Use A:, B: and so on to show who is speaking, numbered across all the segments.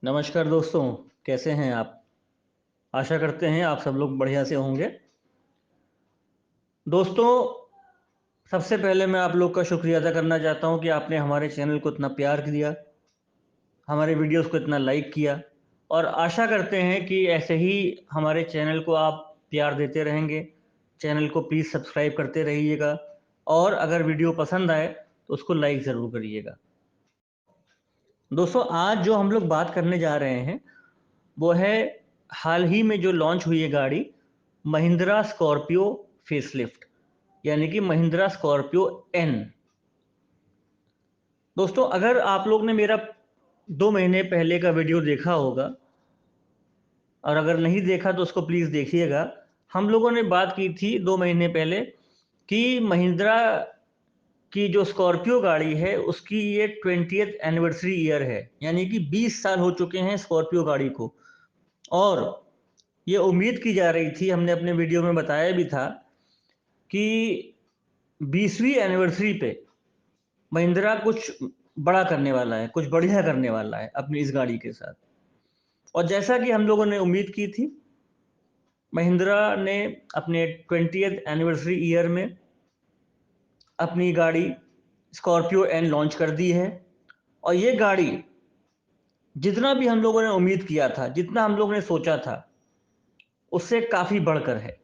A: नमस्कार दोस्तों, कैसे हैं आप? आशा करते हैं आप सब लोग बढ़िया से होंगे। दोस्तों, सबसे पहले मैं आप लोग का शुक्रिया अदा करना चाहता हूं कि आपने हमारे चैनल को इतना प्यार दिया, हमारे वीडियोस को इतना लाइक किया और आशा करते हैं कि ऐसे ही हमारे चैनल को आप प्यार देते रहेंगे। चैनल को प्लीज़ सब्सक्राइब करते रहिएगा और अगर वीडियो पसंद आए तो उसको लाइक ज़रूर करिएगा। दोस्तों, आज जो हम लोग बात करने जा रहे हैं वो है हाल ही में जो लॉन्च हुई है गाड़ी, महिंद्रा स्कॉर्पियो फेसलिफ्ट, यानी कि महिंद्रा स्कॉर्पियो एन। दोस्तों, अगर आप लोग ने मेरा 2 महीने पहले का वीडियो देखा होगा और अगर नहीं देखा तो उसको प्लीज़ देखिएगा। हम लोगों ने बात की थी 2 महीने पहले कि महिंद्रा की जो स्कॉर्पियो गाड़ी है उसकी ये 20th एनिवर्सरी ईयर है, यानी कि 20 साल हो चुके हैं स्कॉर्पियो गाड़ी को। और ये उम्मीद की जा रही थी, हमने अपने वीडियो में बताया भी था कि 20वीं एनिवर्सरी पे महिंद्रा कुछ बड़ा करने वाला है, कुछ बढ़िया करने वाला है अपनी इस गाड़ी के साथ। और जैसा कि हम लोगों ने उम्मीद की थी, महिंद्रा ने अपने 20th एनिवर्सरी ईयर में अपनी गाड़ी स्कॉर्पियो एन लॉन्च कर दी है। और ये गाड़ी जितना भी हम लोगों ने उम्मीद किया था, जितना हम लोगों ने सोचा था, उससे काफ़ी बढ़कर है।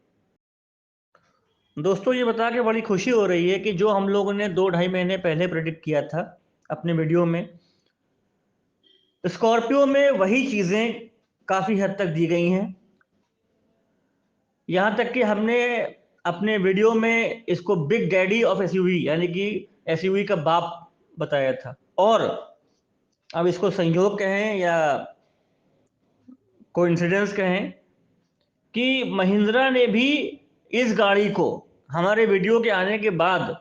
A: दोस्तों, ये बता के बड़ी खुशी हो रही है कि जो हम लोगों ने 2 ढाई महीने पहले प्रेडिक्ट किया था अपने वीडियो में, स्कॉर्पियो में वही चीज़ें काफ़ी हद तक दी गई हैं। यहाँ तक कि हमने अपने वीडियो में इसको बिग डैडी ऑफ एसयूवी, यानी कि एसयूवी का बाप बताया था। और अब इसको संयोग कहें या कोइंसिडेंस कहें कि महिंद्रा ने भी इस गाड़ी को हमारे वीडियो के आने के बाद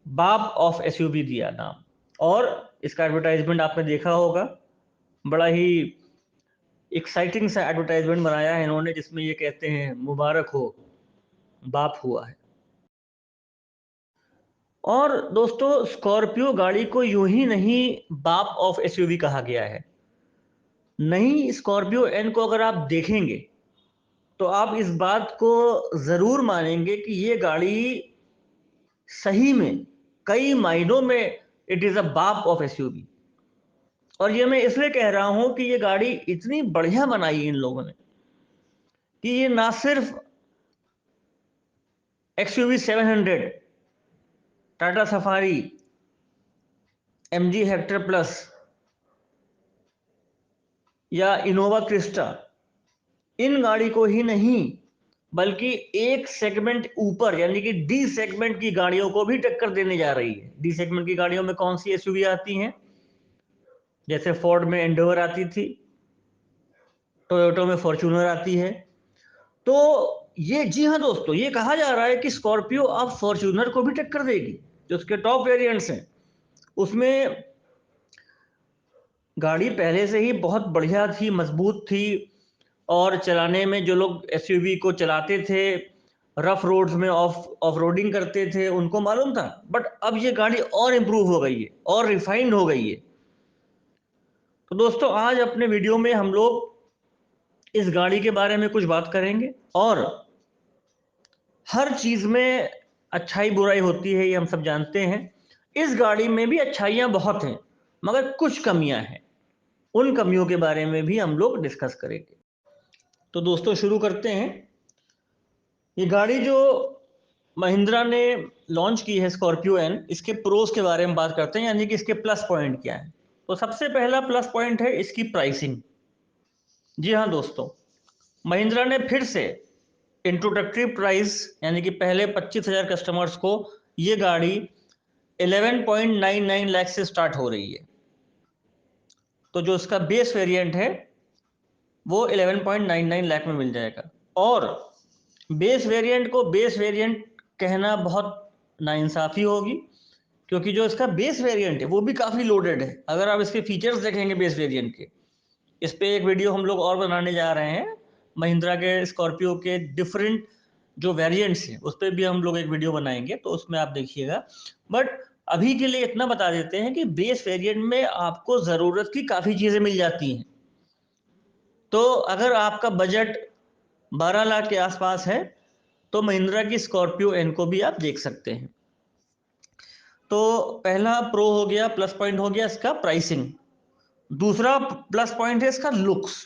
A: बाप ऑफ एसयूवी दिया नाम। और इसका एडवर्टाइजमेंट आपने देखा होगा, बड़ा ही एक्साइटिंग सा एडवर्टाइजमेंट बनाया है इन्होंने, जिसमें ये कहते हैं मुबारक हो, बाप हुआ है। और दोस्तों, स्कॉर्पियो गाड़ी को यूं ही नहीं बाप ऑफ एसयूवी कहा गया है। नई स्कॉर्पियो एन को अगर आप देखेंगे तो आप इस बात को ज़रूर मानेंगे कि ये गाड़ी सही में कई मायनों में इट इज़ अ बाप ऑफ एसयूवी। और ये मैं इसलिए कह रहा हूं कि ये गाड़ी इतनी बढ़िया बनाई इन लोगों ने कि ये ना सिर्फ XUV 700, Tata safari, MG Hector plus या इनोवा क्रिस्टा, इन गाड़ी को ही नहीं बल्कि एक सेगमेंट ऊपर यानी कि डी सेगमेंट की गाड़ियों को भी टक्कर देने जा रही है। डी सेगमेंट की गाड़ियों में कौन सी एसयूवी आती हैं? जैसे फोर्ड में एंडोवर आती थी, टोयोटो में फॉर्च्यूनर आती है। तो ये, जी हाँ दोस्तों, ये कहा जा रहा है कि स्कॉर्पियो अब फॉर्च्यूनर को भी टक्कर देगी। जो उसके टॉप वेरिएंट्स हैं उसमें गाड़ी पहले से ही बहुत बढ़िया थी, मजबूत थी। और चलाने में जो लोग एसयूवी को चलाते थे, रफ रोड्स में ऑफ ऑफ रोडिंग करते थे, उनको मालूम था। बट अब ये गाड़ी और इम्प्रूव हो गई है और रिफाइंड हो गई है। तो दोस्तों, आज अपने वीडियो में हम लोग इस गाड़ी के बारे में कुछ बात करेंगे। और हर चीज़ में अच्छाई बुराई होती है, ये हम सब जानते हैं। इस गाड़ी में भी अच्छाइयाँ बहुत हैं, मगर कुछ कमियां हैं। उन कमियों के बारे में भी हम लोग डिस्कस करेंगे। तो दोस्तों, शुरू करते हैं। ये गाड़ी जो महिंद्रा ने लॉन्च की है, स्कॉर्पियो एन, इसके प्रोज के बारे में बात करते हैं, यानी कि इसके प्लस पॉइंट क्या है। तो सबसे पहला प्लस पॉइंट है इसकी प्राइसिंग। जी हाँ दोस्तों, महिंद्रा ने फिर से इंट्रोडक्टरी प्राइस, यानी कि पहले 25,000 कस्टमर्स को ये गाड़ी 11.99 लाख से स्टार्ट हो रही है। तो जो इसका बेस वेरिएंट है वो 11.99 लाख में मिल जाएगा। और बेस वेरिएंट को बेस वेरिएंट कहना बहुत नाइंसाफ़ी होगी, क्योंकि जो इसका बेस वेरिएंट है वो भी काफ़ी लोडेड है। अगर आप इसके फीचर्स देखेंगे बेस वेरिएंट के, इस पे एक वीडियो हम लोग और बनाने जा रहे हैं। महिंद्रा के स्कॉर्पियो के डिफरेंट जो वेरिएंट्स हैं उस पर भी हम लोग एक वीडियो बनाएंगे, तो उसमें आप देखिएगा। बट अभी के लिए इतना बता देते हैं कि बेस वेरिएंट में आपको ज़रूरत की काफ़ी चीज़ें मिल जाती हैं। तो अगर आपका बजट 12 लाख के आसपास है तो महिंद्रा की स्कॉर्पियो एन को भी आप देख सकते हैं। तो पहला प्रो हो गया, प्लस पॉइंट हो गया इसका प्राइसिंग। दूसरा प्लस पॉइंट है इसका लुक्स।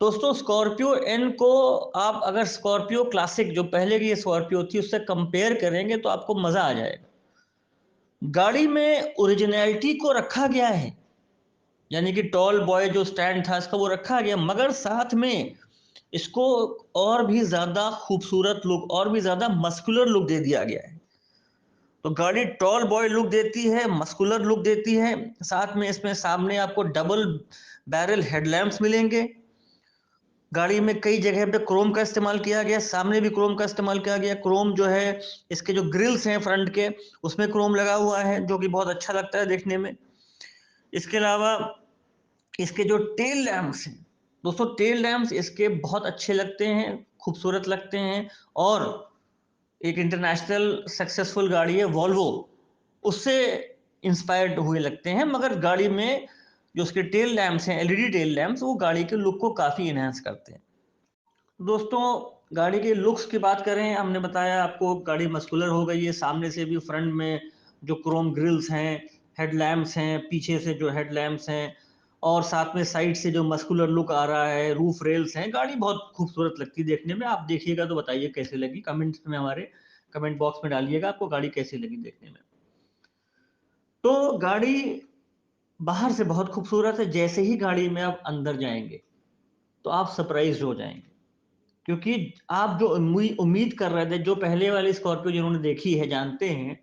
A: दोस्तों स्कॉर्पियो एन को आप अगर स्कॉर्पियो क्लासिक जो पहले की स्कॉर्पियो थी उससे कंपेयर करेंगे तो आपको मज़ा आ जाएगा। गाड़ी में ओरिजिनलिटी को रखा गया है, यानी कि टॉल बॉय जो स्टैंड था इसका वो रखा गया, मगर साथ में इसको और भी ज़्यादा खूबसूरत लुक और भी ज़्यादा मस्कुलर लुक दे दिया गया है। तो गाड़ी टॉल बॉय लुक देती है, मस्कुलर लुक देती है। साथ में इसमें सामने आपको डबल बैरल हेडलैम्प्स मिलेंगे। गाड़ी में कई जगह पे क्रोम का इस्तेमाल किया गया, सामने भी क्रोम का इस्तेमाल किया गया। क्रोम जो है इसके जो ग्रिल्स हैं फ्रंट के उसमें क्रोम लगा हुआ है जो कि बहुत अच्छा लगता है देखने में। इसके अलावा इसके जो टेल लैम्प्स हैं दोस्तों, टेल लैम्प्स इसके बहुत अच्छे लगते हैं, खूबसूरत लगते हैं। और एक इंटरनेशनल सक्सेसफुल गाड़ी है वॉल्वो, उससे इंस्पायर्ड हुए लगते हैं, मगर गाड़ी में जो उसके टेल लैम्प्स हैं एलईडी टेल लैम्प्स वो गाड़ी के लुक को काफ़ी इन्हांस करते हैं। दोस्तों गाड़ी के लुक्स की बात करें, हमने बताया आपको गाड़ी मस्कुलर हो गई है, सामने से भी फ्रंट में जो क्रोम ग्रिल्स हैं, हेडलैम्प्स हैं, पीछे से जो हेडलैम्प्स हैं, और साथ में साइड से जो मस्कुलर लुक आ रहा है, रूफ रेल्स हैं। गाड़ी बहुत खूबसूरत लगती है देखने में। आप देखिएगा तो बताइए कैसे लगी, कमेंट्स में हमारे कमेंट बॉक्स में डालिएगा आपको गाड़ी कैसी लगी देखने में। तो गाड़ी बाहर से बहुत खूबसूरत है, जैसे ही गाड़ी में आप अंदर जाएंगे तो आप सरप्राइज हो जाएंगे, क्योंकि आप जो उम्मीद कर रहे थे, जो पहले वाली स्कॉर्पियो जिन्होंने देखी है जानते हैं,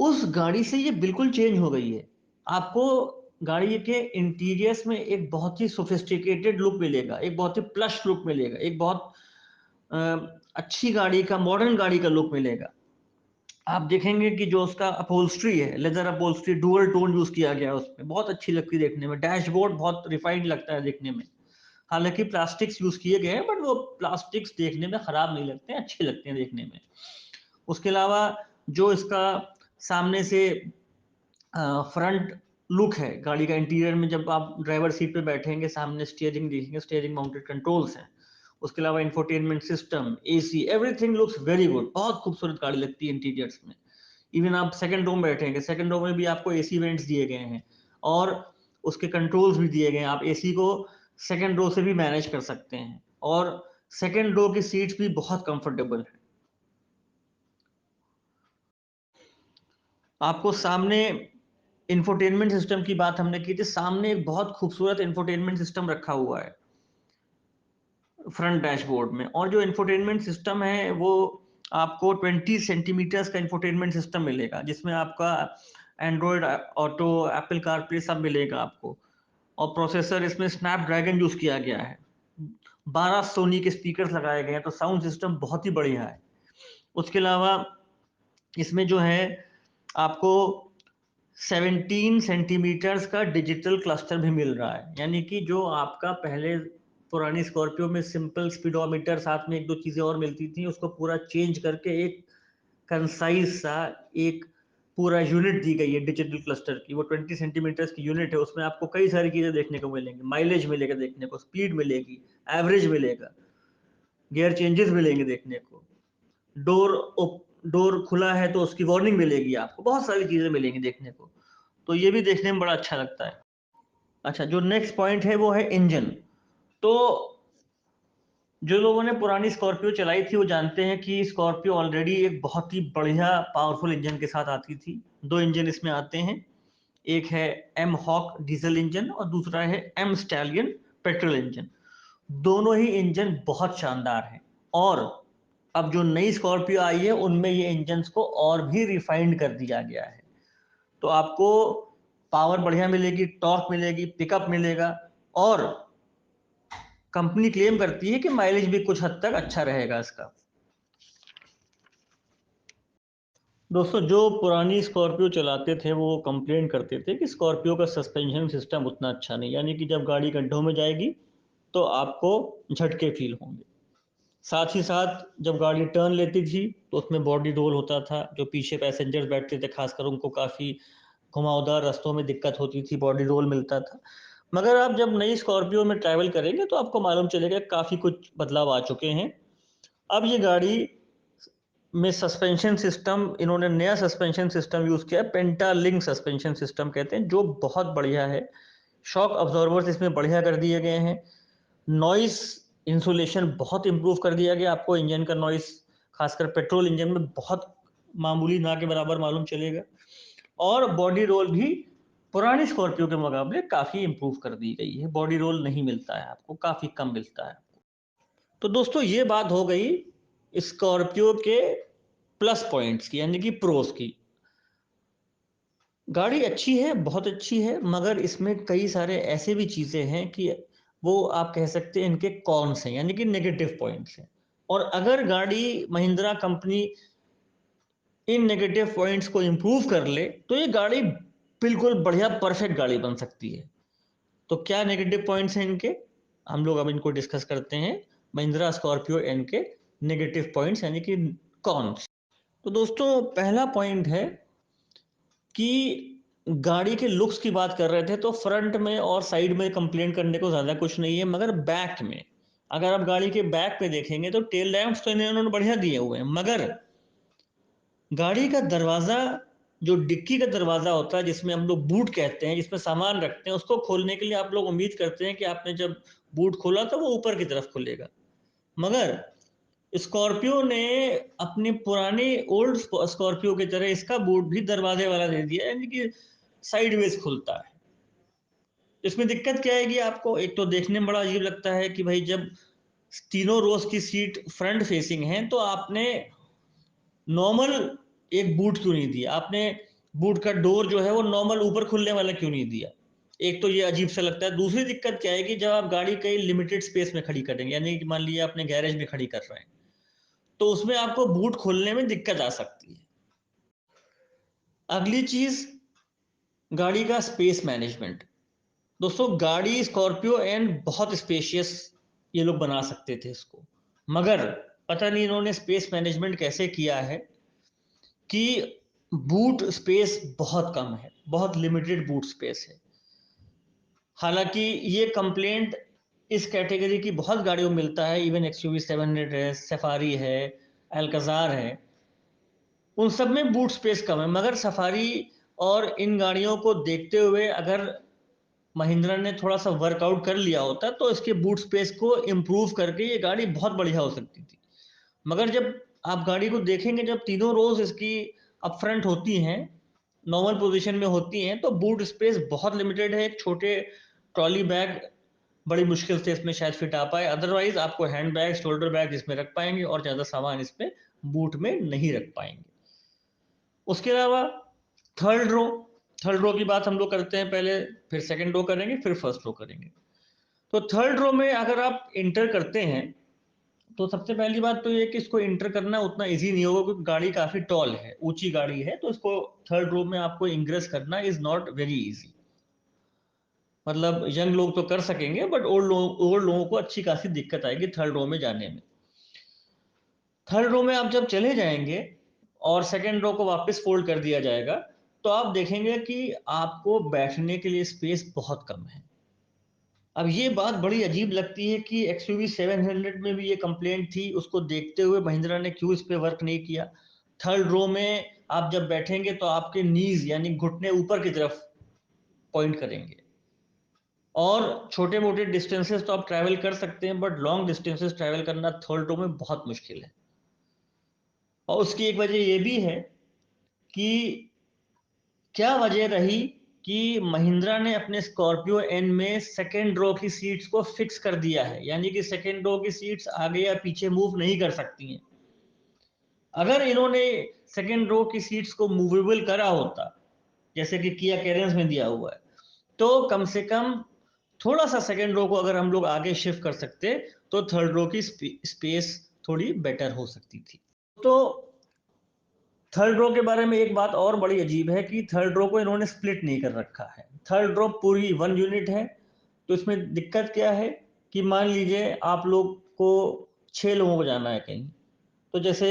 A: उस गाड़ी से ये बिल्कुल चेंज हो गई है। आपको गाड़ी के इंटीरियर्स में एक बहुत ही सोफिस्टिकेटेड लुक मिलेगा, एक बहुत ही प्लश लुक मिलेगा, एक बहुत अ, अच्छी गाड़ी का, मॉडर्न गाड़ी का लुक मिलेगा। आप देखेंगे कि जो उसका अपहोल्स्ट्री है, leather upholstery, dual tone use किया गया है उसमें, बहुत अच्छी लगती है देखने में। डैशबोर्ड बहुत रिफाइंड लगता है देखने में। हालांकि प्लास्टिक्स यूज किए गए हैं, बट वो प्लास्टिक्स देखने में खराब नहीं लगते हैं, अच्छे लगते हैं देखने में। उसके अलावा जो इसका सामने से फ्रंट लुक है गाड़ी का, इंटीरियर में जब आप ड्राइवर सीट पे बैठेंगे, सामने स्टीयरिंग देखेंगे, स्टीयरिंग माउंटेड कंट्रोल्स हैं। उसके अलावा infotainment system, AC, everything looks very good. बहुत खूबसूरत गाड़ी लगती है इंटीरियर्स में। इवन आप सेकंड रो में बैठेंगे, सेकंड रो में भी आपको एसी वेंट्स दिए गए हैं और उसके कंट्रोल्स भी दिए गए हैं। आप एसी को सेकंड रो से भी मैनेज कर सकते हैं, और सेकंड रो की सीट्स भी बहुत कंफर्टेबल है। आपको सामने इंफोटेनमेंट सिस्टम की बात हमने की थी, सामने एक बहुत खूबसूरत इंफोटेनमेंट सिस्टम रखा हुआ है फ्रंट डैशबोर्ड में। और जो इंफोटेनमेंट सिस्टम है वो आपको 20 सेंटीमीटर्स का इंफोटेनमेंट सिस्टम मिलेगा, जिसमें आपका एंड्रॉयड ऑटो, एप्पल कारप्ले सब मिलेगा आपको। और प्रोसेसर इसमें स्नैपड्रैगन यूज किया गया है। 12 सोनी के स्पीकर लगाए गए हैं, तो साउंड सिस्टम बहुत ही बढ़िया है। उसके अलावा इसमें जो है आपको 17 सेंटीमीटर्स का डिजिटल क्लस्टर भी मिल रहा है, यानी कि जो आपका पहले पुरानी स्कॉर्पियो में सिंपल स्पीडोमीटर साथ में एक दो चीज़ें और मिलती थी, उसको पूरा चेंज करके एक कंसाइज सा एक पूरा यूनिट दी गई है डिजिटल क्लस्टर की। वो 20 सेंटीमीटर्स की यूनिट है, उसमें आपको कई सारी चीज़ें देखने को मिलेंगी। माइलेज मिलेगा देखने को, स्पीड मिलेगी, एवरेज मिलेगा, गियर चेंजेस मिलेंगे देखने को, डोर डोर खुला है तो उसकी वार्निंग मिलेगी आपको, बहुत सारी चीज़ें मिलेंगी देखने को। तो ये भी देखने में बड़ा अच्छा लगता है। अच्छा, जो नेक्स्ट पॉइंट है वो है इंजन। तो जो लोगों ने पुरानी स्कॉर्पियो चलाई थी वो जानते हैं कि स्कॉर्पियो ऑलरेडी एक बहुत ही बढ़िया पावरफुल इंजन के साथ आती थी। दो इंजन इसमें आते हैं, एक है एम हॉक डीजल इंजन और दूसरा है एम स्टैलियन पेट्रोल इंजन। दोनों ही इंजन बहुत शानदार हैं, और अब जो नई स्कॉर्पियो आई है उनमें ये इंजन्स को और भी रिफाइंड कर दिया गया है। तो आपको पावर बढ़िया मिलेगी, टॉर्क मिलेगी, पिकअप मिलेगा, और कंपनी क्लेम करती है कि माइलेज भी कुछ हद तक अच्छा रहेगा इसका। दोस्तों जो पुरानी स्कॉर्पियो चलाते थे वो कंप्लेन करते थे कि स्कॉर्पियो का सस्पेंशन सिस्टम उतना अच्छा नहीं, यानी कि जब गाड़ी गड्ढों में जाएगी तो आपको झटके फील होंगे। साथ ही साथ जब गाड़ी टर्न लेती थी तो उसमें बॉडी रोल होता था, जो पीछे पैसेंजर्स बैठते थे खासकर उनको काफ़ी घुमावदार रास्तों में दिक्कत होती थी, बॉडी रोल मिलता था। मगर आप जब नई स्कॉर्पियो में ट्रैवल करेंगे तो आपको मालूम चलेगा काफ़ी कुछ बदलाव आ चुके हैं। अब ये गाड़ी में सस्पेंशन सिस्टम, इन्होंने नया सस्पेंशन सिस्टम यूज़ किया है, पेंटालिंक सस्पेंशन सिस्टम कहते हैं, जो बहुत बढ़िया है। शॉक अब्जॉर्बर्स इसमें बढ़िया कर दिए गए हैं। नॉइस इंसुलेशन बहुत इंप्रूव कर दिया गया, आपको इंजन का नॉइस खासकर पेट्रोल इंजन में बहुत मामूली ना के बराबर मालूम चलेगा। और बॉडी रोल भी पुरानी स्कॉर्पियो के मुकाबले काफ़ी इंप्रूव कर दी गई है, बॉडी रोल नहीं मिलता है आपको, काफ़ी कम मिलता है। तो दोस्तों ये बात हो गई स्कॉर्पियो के प्लस पॉइंट्स की, यानी कि प्रोस की। गाड़ी अच्छी है, बहुत अच्छी है, मगर इसमें कई सारे ऐसे भी चीज़ें हैं कि वो आप कह सकते हैं इनके कॉन्स हैं, यानी कि नेगेटिव पॉइंट्स हैं। और अगर गाड़ी महिंद्रा कंपनी इन नेगेटिव पॉइंट्स को इम्प्रूव कर ले तो ये गाड़ी बिल्कुल बढ़िया परफेक्ट गाड़ी बन सकती है। तो क्या नेगेटिव पॉइंट्स हैं इनके, हम लोग अब इनको डिस्कस करते हैं। महिंद्रा स्कॉर्पियो एन के नेगेटिव पॉइंट्स यानी कि कॉन्स। तो दोस्तों पहला पॉइंट है कि गाड़ी के लुक्स की बात कर रहे थे तो फ्रंट में और साइड में कंप्लेंट करने को ज़्यादा कुछ नहीं है, मगर बैक में अगर आप गाड़ी के बैक पे देखेंगे तो टेल लैंप्स तो इन्होंने बढ़िया दिए हुए हैं, मगर गाड़ी का दरवाज़ा, जो डिक्की का दरवाज़ा होता है जिसमें हम लोग बूट कहते हैं, जिसमें सामान रखते हैं, उसको खोलने के लिए आप लोग उम्मीद करते हैं कि आपने जब बूट खोला तो वो ऊपर की तरफ खुलेगा। मगर स्कॉर्पियो ने अपनी पुरानी ओल्ड स्कॉर्पियो की तरह इसका बूट भी दरवाजे वाला दे दिया, यानी कि साइडवेज खुलता है। इसमें दिक्कत क्या आएगी आपको, एक तो देखने में बड़ा अजीब लगता है कि भाई जब तीनों रोज की सीट फ्रंट फेसिंग है तो आपने नॉर्मल एक बूट क्यों नहीं दिया, आपने बूट का डोर जो है वो नॉर्मल ऊपर खुलने वाला क्यों नहीं दिया। एक तो ये अजीब सा लगता है। दूसरी दिक्कत क्या है कि जब आप गाड़ी कहीं लिमिटेड स्पेस में खड़ी करेंगे, यानी कि मान लीजिए अपने गैरेज में खड़ी कर रहे हैं, तो उसमें आपको बूट खोलने में दिक्कत आ सकती है। अगली चीज, गाड़ी का स्पेस मैनेजमेंट। दोस्तों गाड़ी स्कॉर्पियो एन बहुत स्पेशियस ये लोग बना सकते थे इसको, मगर पता नहीं इन्होंने स्पेस मैनेजमेंट कैसे किया है कि बूट स्पेस बहुत कम है, बहुत लिमिटेड बूट स्पेस है। हालांकि ये कंप्लेंट इस कैटेगरी की बहुत गाड़ियों में मिलता है, इवन एक्सयूवी 700 है, सफारी है, एल्काजार है, उन सब में बूट स्पेस कम है। मगर सफारी और इन गाड़ियों को देखते हुए अगर महिंद्रा ने थोड़ा सा वर्कआउट कर लिया होता तो इसके बूट स्पेस को इम्प्रूव करके ये गाड़ी बहुत बढ़िया हो सकती थी। मगर जब आप गाड़ी को देखेंगे, जब तीनों रोज इसकी अप फ्रंट होती हैं, नॉर्मल पोजीशन में होती हैं, तो बूट स्पेस बहुत लिमिटेड है। एक छोटे ट्रॉली बैग बड़ी मुश्किल से इसमें शायद फिट आ पाए, अदरवाइज आपको हैंड बैग, शोल्डर बैग इसमें रख पाएंगे और ज़्यादा सामान इसमें बूट में नहीं रख पाएंगे। उसके अलावा थर्ड रो, थर्ड रो की बात हम लोग करते हैं पहले, फिर सेकंड रो करेंगे, फिर फर्स्ट रो करेंगे। तो थर्ड रो में अगर आप इंटर करते हैं तो सबसे पहली बात तो ये कि इसको इंटर करना उतना इजी नहीं होगा, क्योंकि गाड़ी काफ़ी टॉल है, ऊंची गाड़ी है, तो इसको थर्ड रो में आपको इंग्रेस करना इज नॉट वेरी इजी। मतलब यंग लोग तो कर सकेंगे, बट ओल्ड लोगों को अच्छी खासी दिक्कत आएगी थर्ड रो में जाने में। थर्ड रो में आप जब चले जाएंगे और सेकेंड रो को वापस फोल्ड कर दिया जाएगा तो आप देखेंगे कि आपको बैठने के लिए स्पेस बहुत कम है। अब ये बात बड़ी अजीब लगती है कि एक्सयूवी 700 में भी ये कंप्लेंट थी, उसको देखते हुए महिंद्रा ने क्यों इस पे वर्क नहीं किया। थर्ड रो में आप जब बैठेंगे तो आपके नीज यानी घुटने ऊपर की तरफ पॉइंट करेंगे, और छोटे मोटे डिस्टेंसेस तो आप ट्रैवल कर सकते हैं, बट लॉन्ग डिस्टेंसेस ट्रैवल करना थर्ड रो में बहुत मुश्किल है। और उसकी एक वजह ये भी है कि क्या वजह रही कि महिंद्रा ने अपने स्कॉर्पियो एन में सेकेंड रो की सीट्स को फिक्स कर दिया है, यानी कि सेकेंड रो की सीट्स आगे या पीछे मूव नहीं कर सकती हैं। अगर इन्होंने सेकेंड रो की सीट्स को मूवेबल करा होता, जैसे कि किया कैरेंस में दिया हुआ है, तो कम से कम थोड़ा सा सेकेंड रो को अगर हम लोग आगे शिफ्ट कर सकते तो थर्ड रो की स्पेस थोड़ी बेटर हो सकती थी। तो थर्ड रो के बारे में एक बात और बड़ी अजीब है कि थर्ड रो को इन्होंने स्प्लिट नहीं कर रखा है, थर्ड रो पूरी वन यूनिट है। तो इसमें दिक्कत क्या है कि मान लीजिए आप लोग को 6 लोगों को जाना है कहीं, तो जैसे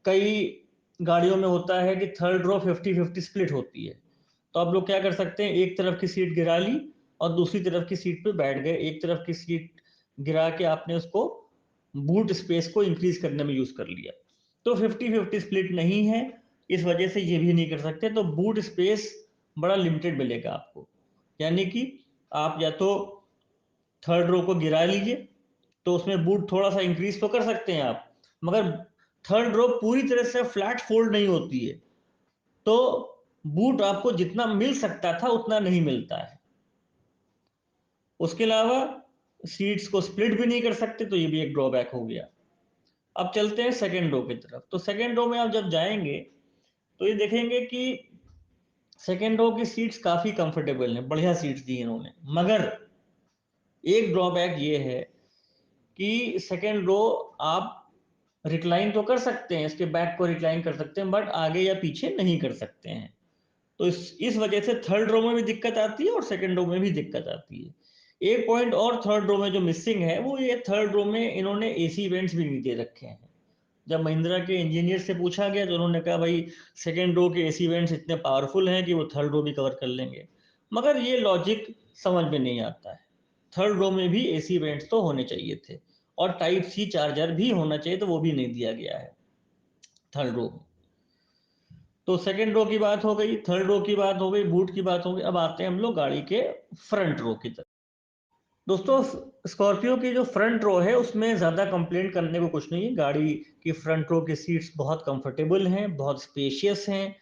A: कई गाड़ियों में होता है कि थर्ड रो 50-50 स्प्लिट होती है, तो आप लोग क्या कर सकते हैं, एक तरफ की सीट गिरा ली और दूसरी तरफ की सीट पे बैठ गए। एक तरफ की सीट गिरा के आपने उसको बूट स्पेस को इंक्रीज करने में यूज कर लिया। तो 50-50 स्प्लिट नहीं है, इस वजह से ये भी नहीं कर सकते, तो बूट स्पेस बड़ा लिमिटेड मिलेगा आपको। यानी कि आप या तो थर्ड रो को गिरा लीजिए, तो उसमें बूट थोड़ा सा इंक्रीज तो कर सकते हैं आप, मगर थर्ड रो पूरी तरह से फ्लैट फोल्ड नहीं होती है, तो बूट आपको जितना मिल सकता था उतना नहीं मिलता है। उसके अलावा सीट्स को स्प्लिट भी नहीं कर सकते, तो ये भी एक ड्रॉबैक हो गया। अब चलते हैं सेकेंड रो की तरफ। तो सेकेंड रो में आप जब जाएंगे तो ये देखेंगे कि सेकेंड रो की सीट्स काफी कंफर्टेबल हैं, बढ़िया सीट्स दी इन्होंने, मगर एक ड्रॉबैक ये है कि सेकेंड रो आप रिक्लाइन तो कर सकते हैं, इसके बैक को रिक्लाइन कर सकते हैं, बट आगे या पीछे नहीं कर सकते हैं। तो इस वजह से थर्ड रो में भी दिक्कत आती है और सेकंड रो में भी दिक्कत आती है। एक पॉइंट और थर्ड रो में जो मिसिंग है वो ये, थर्ड रो में इन्होंने एसी वेंट्स भी नहीं दे रखे हैं। जब महिंद्रा के इंजीनियर से पूछा गया तो उन्होंने कहा भाई सेकेंड रो के एसी वेंट्स इतने पावरफुल हैं कि वो थर्ड रो भी कवर कर लेंगे, मगर ये लॉजिक समझ में नहीं आता है। थर्ड रो में भी एसी वेंट्स तो होने चाहिए थे और टाइप सी चार्जर भी होना चाहिए, तो वो भी नहीं दिया गया है थर्ड रो में। तो सेकंड रो की बात हो गई, थर्ड रो की बात हो गई, बूट की बात हो गई। अब आते हैं हम लोग गाड़ी के फ्रंट रो की तरफ। दोस्तों, स्कॉर्पियो की जो फ्रंट रो है उसमें ज़्यादा कंप्लेंट करने को कुछ नहीं है। गाड़ी की फ्रंट रो की सीट्स बहुत कंफर्टेबल हैं, बहुत स्पेशियस हैं,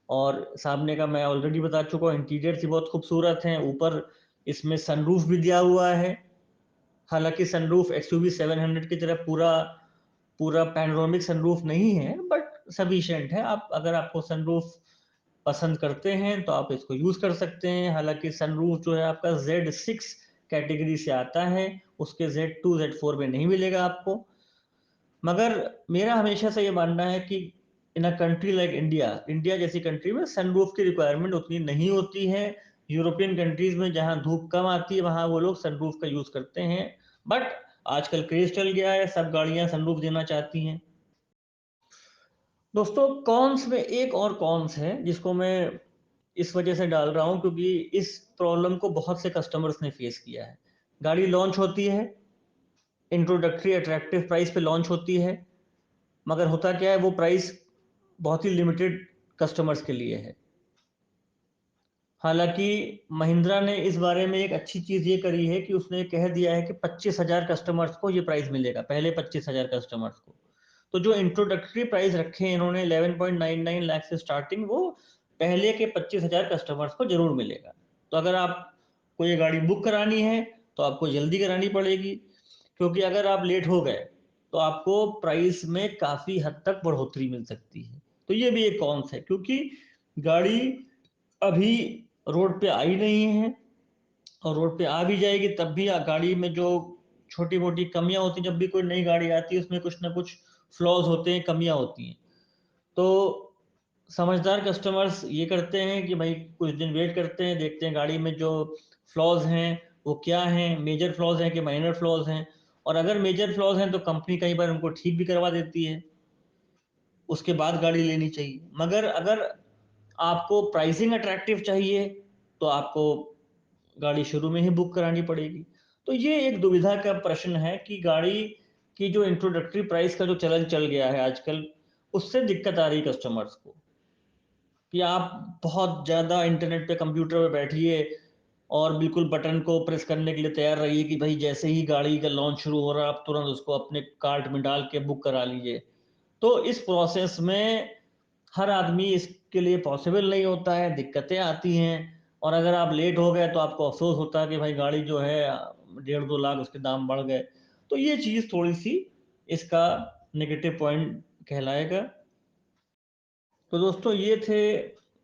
A: और सामने का मैं ऑलरेडी बता चुका हूँ, इंटीरियर भी बहुत खूबसूरत हैं। ऊपर इसमें सनरूफ भी दिया हुआ है, हालांकि सनरूफ एक्सयूवी 700 की तरह पूरा पूरा पैनोरामिक सनरूफ नहीं है, बट सफिशिएंट है। आप अगर आपको सनरूफ पसंद करते हैं तो आप इसको यूज कर सकते हैं। हालांकि सनरूफ जो है आपका Z6 कैटेगरी से आता है, उसके Z2 Z4 में नहीं मिलेगा आपको। मगर मेरा हमेशा से ये मानना है कि in a country like India, India जैसी कंट्री में सनरूफ की रिक्वायरमेंट उतनी नहीं होती है। यूरोपियन कंट्रीज में जहाँ धूप कम आती है वहां वो लोग सनरूफ का यूज करते हैं, बट आजकल क्रेज चल गया है, सब गाड़ियां सनरूफ देना चाहती हैं। दोस्तों, कॉन्स में एक और कॉन्स है जिसको मैं इस वजह से डाल रहा हूं क्योंकि इस प्रॉब्लम को बहुत से कस्टमर्स ने फेस किया है। गाड़ी लॉन्च होती है, इंट्रोडक्टरी अट्रैक्टिव प्राइस पे लॉन्च होती है, मगर होता क्या है, वो प्राइस बहुत ही लिमिटेड कस्टमर्स के लिए है। हालांकि महिंद्रा ने इस बारे में एक अच्छी चीज ये करी है कि उसने कह दिया है कि 25,000 कस्टमर्स को ये प्राइस मिलेगा, पहले 25,000 कस्टमर्स को। तो जो इंट्रोडक्टरी प्राइस रखे हैं इन्होंने 11.99 लाख से स्टार्टिंग, वो पहले के 25,000 कस्टमर्स को जरूर मिलेगा। तो अगर आपको ये गाड़ी बुक करानी है तो आपको जल्दी करानी पड़ेगी, क्योंकि अगर आप लेट हो गए तो आपको प्राइस में काफी हद तक बढ़ोतरी मिल सकती है। तो ये भी एक कॉन्स है, क्योंकि गाड़ी अभी रोड पे आई नहीं है, और रोड पे आ भी जाएगी तब भी गाड़ी में जो छोटी मोटी कमियां होती हैं, जब भी कोई नई गाड़ी आती है उसमें कुछ ना कुछ फ्लॉज होते हैं, कमियां होती हैं। तो समझदार कस्टमर्स ये करते हैं कि भाई कुछ दिन वेट करते हैं, देखते हैं गाड़ी में जो फ्लॉज हैं वो क्या हैं, मेजर फ्लॉज हैं कि माइनर फ्लॉज हैं। और अगर मेजर फ्लॉज हैं तो कंपनी कई बार उनको ठीक भी करवा देती है, उसके बाद गाड़ी लेनी चाहिए। मगर अगर आपको प्राइसिंग अट्रैक्टिव चाहिए तो आपको गाड़ी शुरू में ही बुक करानी पड़ेगी। तो ये एक दुविधा का प्रश्न है कि गाड़ी की जो इंट्रोडक्टरी प्राइस का जो चलन चल गया है आजकल, उससे दिक्कत आ रही कस्टमर्स को कि आप बहुत ज़्यादा इंटरनेट पे कंप्यूटर पे बैठिए और बिल्कुल बटन को प्रेस करने के लिए तैयार रहिए कि भाई जैसे ही गाड़ी का लॉन्च शुरू हो रहा है आप तुरंत उसको अपने कार्ट में डाल के बुक करा लीजिए। तो इस प्रोसेस में हर आदमी इसके लिए पॉसिबल नहीं होता है, दिक्कतें आती हैं। और अगर आप लेट हो गए तो आपको अफसोस होता है कि भाई गाड़ी जो है 1.5-2 लाख उसके दाम बढ़ गए। तो ये चीज़ थोड़ी सी इसका नेगेटिव पॉइंट कहलाएगा। तो दोस्तों, ये थे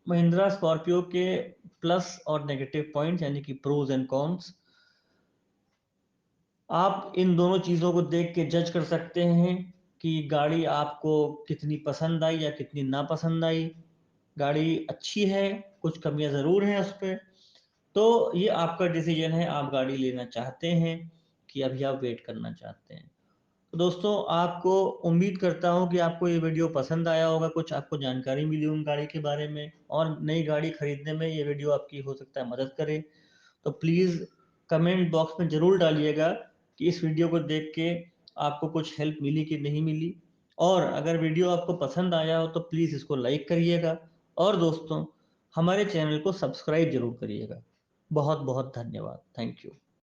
A: महिंद्रा स्कॉर्पियो के प्लस और नेगेटिव पॉइंट्स, यानी कि प्रोज एंड कॉन्स। आप इन दोनों चीज़ों को देख के जज कर सकते हैं कि गाड़ी आपको कितनी पसंद आई या कितनी ना पसंद आई। गाड़ी अच्छी है, कुछ कमियां ज़रूर हैं उस पर। तो ये आपका डिसीजन है, आप गाड़ी लेना चाहते हैं कि अभी आप वेट करना चाहते हैं। तो दोस्तों, आपको उम्मीद करता हूँ कि आपको ये वीडियो पसंद आया होगा, कुछ आपको जानकारी मिली उन गाड़ी के बारे में, और नई गाड़ी खरीदने में ये वीडियो आपकी हो सकता है मदद करे। तो प्लीज़ कमेंट बॉक्स में ज़रूर डालिएगा कि इस वीडियो को देख के आपको कुछ हेल्प मिली कि नहीं मिली। और अगर वीडियो आपको पसंद आया हो तो प्लीज़ इसको लाइक करिएगा, और दोस्तों, हमारे चैनल को सब्सक्राइब ज़रूर करिएगा। बहुत बहुत धन्यवाद। Thank you.